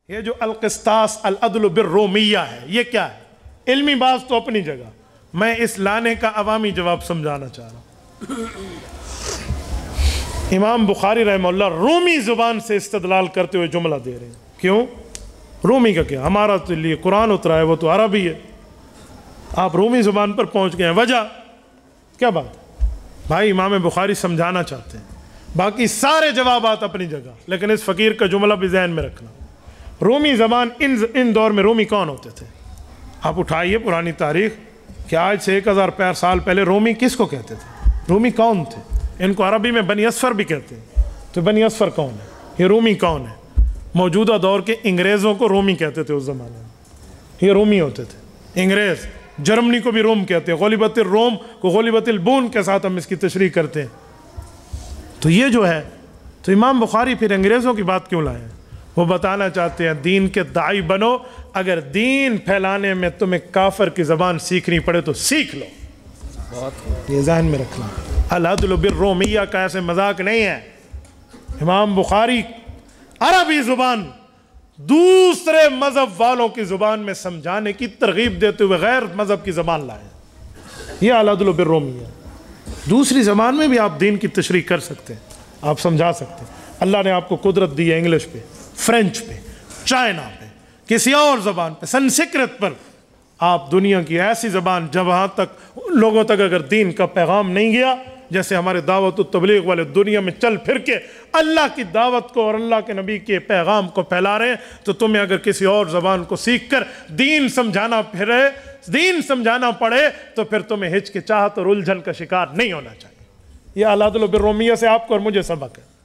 یہ جو القسطاس العدل بالرومیہ ہے، یہ کیا ہے؟ علمی بات تو اپنی جگہ، میں اس لانے کا عوامی جواب سمجھانا چاہ رہا ہوں۔ امام بخاری رحمہ اللہ رومی زبان سے استدلال کرتے ہوئے جملہ دے رہے ہیں۔ کیوں؟ رومی کا کیا؟ ہمارا تو لیے قرآن اترا ہے، وہ تو عربی ہے، آپ رومی زبان پر پہنچ گئے ہیں، وجہ کیا بات ہے؟ بھائی امام بخاری سمجھانا چاہتے ہیں، باقی سارے جوابات اپنی جگہ، لیکن اس فقیر کا جملہ بھی ذہن میں رکھنا۔ رومی زبان ان دور میں رومی کون ہوتے تھے؟ آپ اٹھائیے پرانی تاریخ کہ آج سے 1000 سال پہلے رومی کس کو کہتے تھے؟ رومی کون تھے؟ ان کو عربی میں بنی اصفر بھی کہتے ہیں، تو بنی اصفر کون ہے؟ یہ رومی کون ہے؟ موجودہ دور کے انگریزوں کو رومی کہتے تھے اس زمانے میں، یہ رومی ہوتے تھے انگریز۔ جرمنی کو بھی روم کہتے ہیں، غلبت الروم کو غلبت البون کے ساتھ ہم اس کی تشریح کرتے ہیں۔ تو یہ جو ہے، تو امام بخاری پھر انگریزوں کی بات کیوں لائے ہیں؟ وہ بتانا چاہتے ہیں دین کے داعی بنو، اگر دین پھیلانے میں تمہیں کافر کی زبان سیکھنی پڑے تو سیکھ لو، یہ ذہن میں رکھنا۔ العدل بالرومیہ کا ایسے مذاق نہیں ہے۔ امام بخاری عربی زبان دوسرے مذہب والوں کی زبان میں سمجھانے کی ترغیب دیتے ہوئے غیر مذہب کی زبان لائے، یہ العدل بالرومیہ۔ دوسری زبان میں بھی آپ دین کی تشریح کر سکتے ہیں، آپ سمجھا سکتے ہیں۔ اللہ نے آپ کو قدرت دی ہے انگلش پہ، فرینچ پہ، چائنا پہ، کسی اور زبان پہ، سنسکرت پر۔ آپ دنیا کی ایسی زبان جہاں تک لوگوں تک اگر دین کا پیغام نہیں گیا، جیسے ہمارے دعوت و تبلیغ والے دنیا میں چل پھر کے اللہ کی دعوت کو اور اللہ کے نبی کے پیغام کو پھیلا رہے ہیں، تو تمہیں اگر کسی اور زبان کو سیکھ کر دین سمجھانا پڑے تو پھر تمہیں ہچکچاہٹ اور الجھن کا شکار نہیں ہونا چاہیے۔ یہ العدل بالرومیہ سے آپ کو اور مجھے سبق ہے۔